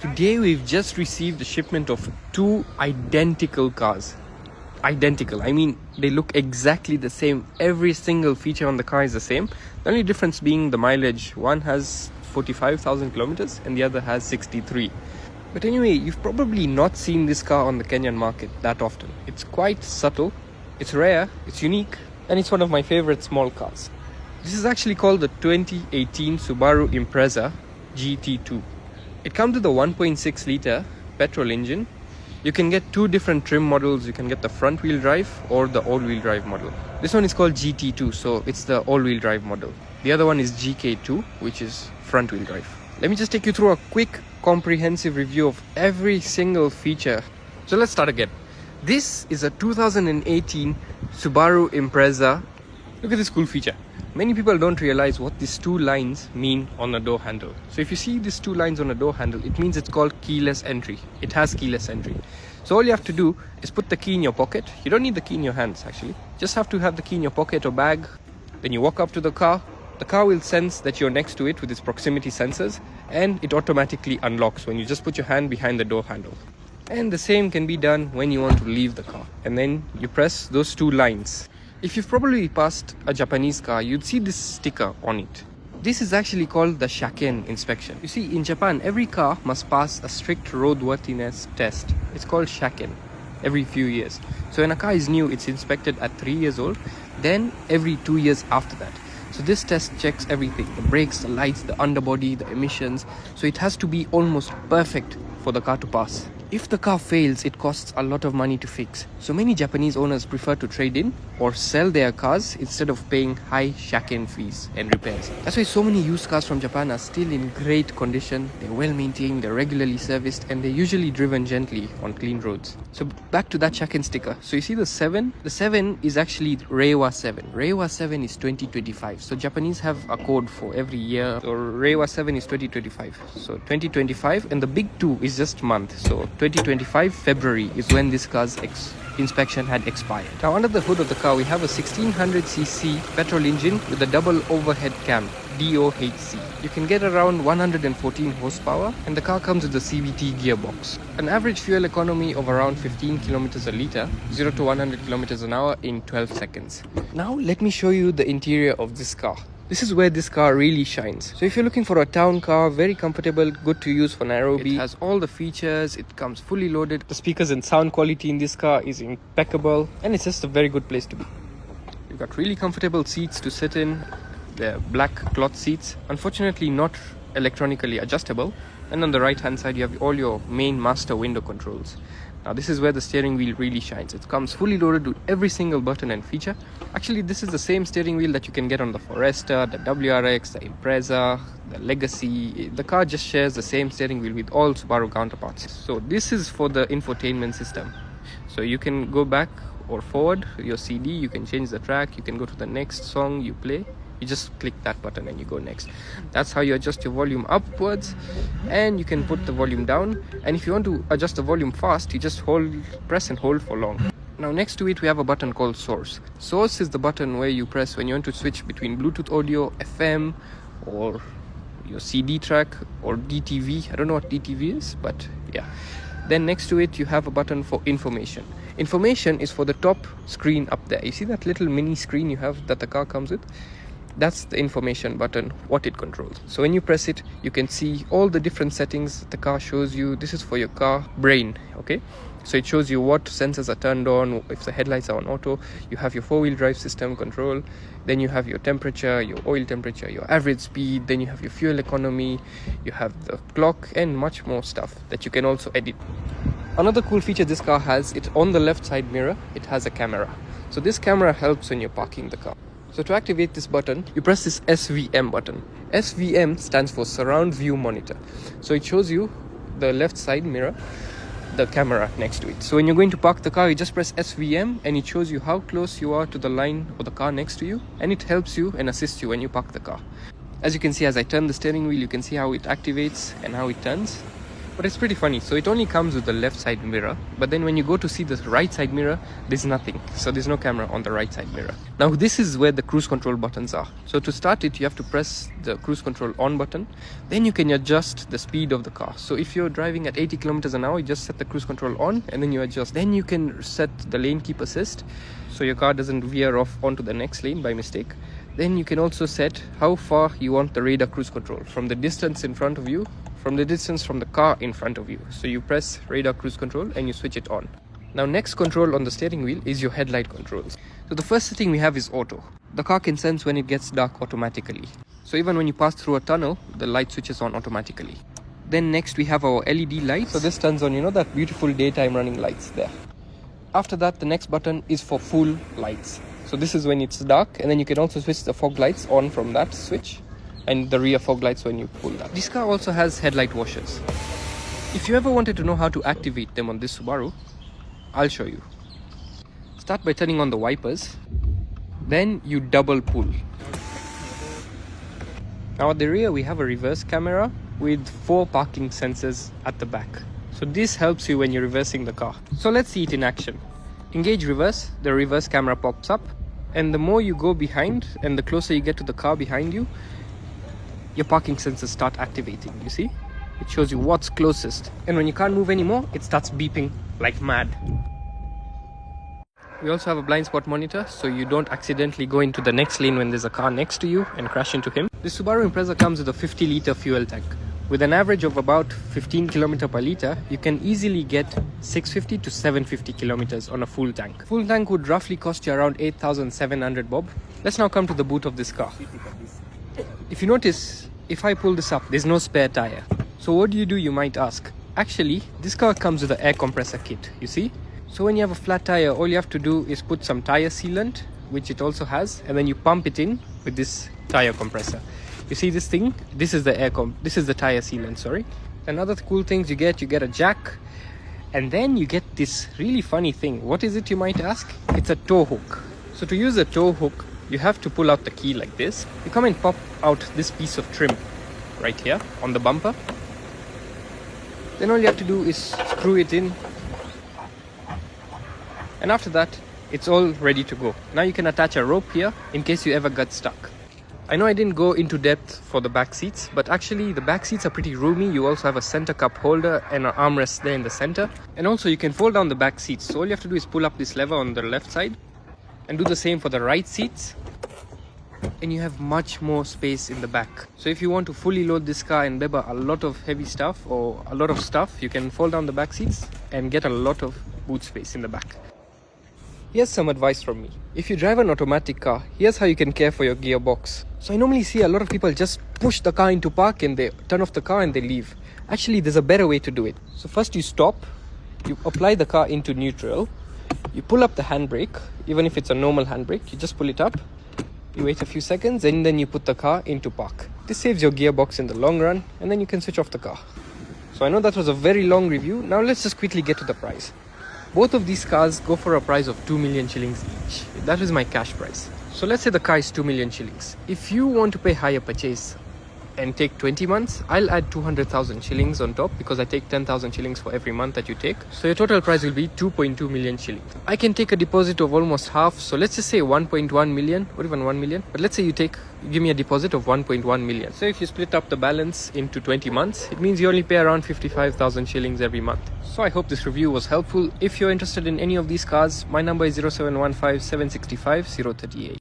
Today we've just received a shipment of two identical cars. Identical, I mean they look exactly the same. Every single feature on the car is the same. The only difference being the mileage. One has 45,000 kilometers and the other has 63. But anyway, you've probably not seen this car on the Kenyan market that often. It's quite subtle, it's rare, it's unique, and it's one of my favorite small cars. This is actually called the 2018 Subaru Impreza GD2. It comes with a 1.6 litre petrol engine. You can get two different trim models. You can get the front wheel drive or the all wheel drive model. This one is called GT2, so it's the all wheel drive model. The other one is GK2, which is front wheel drive. Let me just take you through a quick comprehensive review of every single feature. So let's start again. This is a 2018 Subaru Impreza. Look at this cool feature. Many people don't realize what these two lines mean on a door handle. So if you see these two lines on a door handle, it means it's called keyless entry. It has keyless entry. So all you have to do is put the key in your pocket. You don't need the key in your hands actually. Just have to have the key in your pocket or bag. Then you walk up to the car. The car will sense that you're next to it with its proximity sensors, and it automatically unlocks when you just put your hand behind the door handle. And the same can be done when you want to leave the car. And then you press those two lines. If you've probably passed a Japanese car, you'd see this sticker on it. This is actually called the Shaken inspection. You see, in Japan, every car must pass a strict roadworthiness test. It's called Shaken every few years. So when a car is new, it's inspected at 3 years old, then every 2 years after that. So this test checks everything, the brakes, the lights, the underbody, the emissions. So it has to be almost perfect for the car to pass. If the car fails, it costs a lot of money to fix. So many Japanese owners prefer to trade in or sell their cars instead of paying high shaken fees and repairs. That's why so many used cars from Japan are still in great condition. They're well maintained, they're regularly serviced, and they're usually driven gently on clean roads. So back to that shaken sticker. So you see the 7? The 7 is actually Reiwa 7. Reiwa 7 is 2025. So Japanese have a code for every year. So Reiwa 7 is 2025. So 2025, and the big 2 is just month. So 2025 February is when this car's inspection had expired. Now under the hood of the car we have a 1600cc petrol engine with a double overhead cam, DOHC. You can get around 114 horsepower, and the car comes with a CVT gearbox. An average fuel economy of around 15 kilometers a litre, 0 to 100 kilometers an hour in 12 seconds. Now let me show you the interior of this car. This is where this car really shines. So if you're looking for a town car, very comfortable, good to use for Nairobi. It has all the features, it comes fully loaded. The speakers and sound quality in this car is impeccable, and it's just a very good place to be. You've got really comfortable seats to sit in. They're black cloth seats, unfortunately not electronically adjustable. And on the right hand side you have all your main master window controls. Now this is where the steering wheel really shines. It comes fully loaded with every single button and feature. Actually, this is the same steering wheel that you can get on the Forester, the WRX, the Impreza, the Legacy. The car just shares the same steering wheel with all Subaru counterparts. So this is for the infotainment system. So you can go back or forward your CD, you can change the track, you can go to the next song you play. You just click that button and you go next. That's how you adjust your volume upwards, and you can put the volume down. And if you want to adjust the volume fast, you just press and hold for long. Now next to it we have a button called Source. Source is the button where you press when you want to switch between Bluetooth audio, FM, or your CD track, or DTV. I don't know what DTV is, but yeah. Then next to it you have a button for information. Information is for the top screen up there. You see that little mini screen you have that the car comes with? That's the information button, what it controls. So when you press it, you can see all the different settings the car shows you. This is for your car brain, okay? So it shows you what sensors are turned on, if the headlights are on auto. You have your four-wheel drive system control. Then you have your temperature, your oil temperature, your average speed. Then you have your fuel economy. You have the clock and much more stuff that you can also edit. Another cool feature this car has, it on the left side mirror, it has a camera. So this camera helps when you're parking the car. So to activate this button, you press this SVM button. SVM stands for Surround View Monitor. So it shows you the left side mirror, the camera next to it. So when you're going to park the car, you just press SVM and it shows you how close you are to the line or the car next to you, and it helps you and assists you when you park the car. As you can see, as I turn the steering wheel, you can see how it activates and how it turns. But it's pretty funny. So it only comes with the left side mirror, but then when you go to see the right side mirror, there's nothing. So there's no camera on the right side mirror. Now this is where the cruise control buttons are. So to start it, you have to press the cruise control on button. Then you can adjust the speed of the car. So if you're driving at 80 kilometers an hour, you just set the cruise control on and then you adjust. Then you can set the lane keep assist, so your car doesn't veer off onto the next lane by mistake. Then you can also set how far you want the radar cruise control from the distance in front of you, from the distance from the car in front of you. So you press radar cruise control and you switch it on. Now next control on the steering wheel is your headlight controls. So the first setting we have is auto. The car can sense when it gets dark automatically. So even when you pass through a tunnel, the light switches on automatically. Then next we have our LED lights. So this turns on, you know, that beautiful daytime running lights there. After that, the next button is for full lights. So this is when it's dark, and then you can also switch the fog lights on from that switch, and the rear fog lights when you pull that. This car also has headlight washers. If you ever wanted to know how to activate them on this Subaru, I'll show you. Start by turning on the wipers, then you double pull. Now at the rear we have a reverse camera with 4 parking sensors at the back. So this helps you when you're reversing the car. So let's see it in action. Engage reverse, the reverse camera pops up, and the more you go behind and the closer you get to the car behind you, your parking sensors start activating, you see? It shows you what's closest. And when you can't move anymore, it starts beeping like mad. We also have a blind spot monitor, so you don't accidentally go into the next lane when there's a car next to you and crash into him. This Subaru Impreza comes with a 50-litre fuel tank. With an average of about 15 km per litre, you can easily get 650 to 750 kilometers on a full tank. Full tank would roughly cost you around 8,700 bob. Let's now come to the boot of this car. If you notice, if I pull this up, there's no spare tire. So what do, you might ask? Actually, this car comes with an air compressor kit, you see? So when you have a flat tire, all you have to do is put some tire sealant, which it also has, and then you pump it in with this tire compressor. You see this thing? This is the this is the tire sealant, sorry. And other cool things you get a jack, and then you get this really funny thing. What is it, you might ask? It's a tow hook. So to use a tow hook, you have to pull out the key like this. You come and pop out this piece of trim right here on the bumper. Then all you have to do is screw it in, and after that it's all ready to go. Now you can attach a rope here in case you ever got stuck. I know I didn't go into depth for the back seats, but actually the back seats are pretty roomy. You also have a center cup holder and an armrest there in the center. And also you can fold down the back seats. So all you have to do is pull up this lever on the left side and do the same for the right seats. And you have much more space in the back. So if you want to fully load this car and beba a lot of heavy stuff or a lot of stuff, you can fold down the back seats and get a lot of boot space in the back. Here's some advice from me. If you drive an automatic car, here's how you can care for your gearbox. So I normally see a lot of people just push the car into park and they turn off the car and they leave. Actually, there's a better way to do it. So first you stop, you apply the car into neutral, you pull up the handbrake, even if it's a normal handbrake, you just pull it up, you wait a few seconds and then you put the car into park. This saves your gearbox in the long run and then you can switch off the car. So I know that was a very long review. Now let's just quickly get to the price. Both of these cars go for a price of 2 million shillings each. That is my cash price. So let's say the car is 2 million shillings. If you want to pay higher purchase and take 20 months, I'll add 200,000 shillings on top because I take 10,000 shillings for every month that you take. So your total price will be 2.2 million shillings. I can take a deposit of almost half. So let's just say 1.1 million or even 1 million. But let's say you give me a deposit of 1.1 million. So if you split up the balance into 20 months, it means you only pay around 55,000 shillings every month. So I hope this review was helpful. If you're interested in any of these cars, my number is 0715 765 038.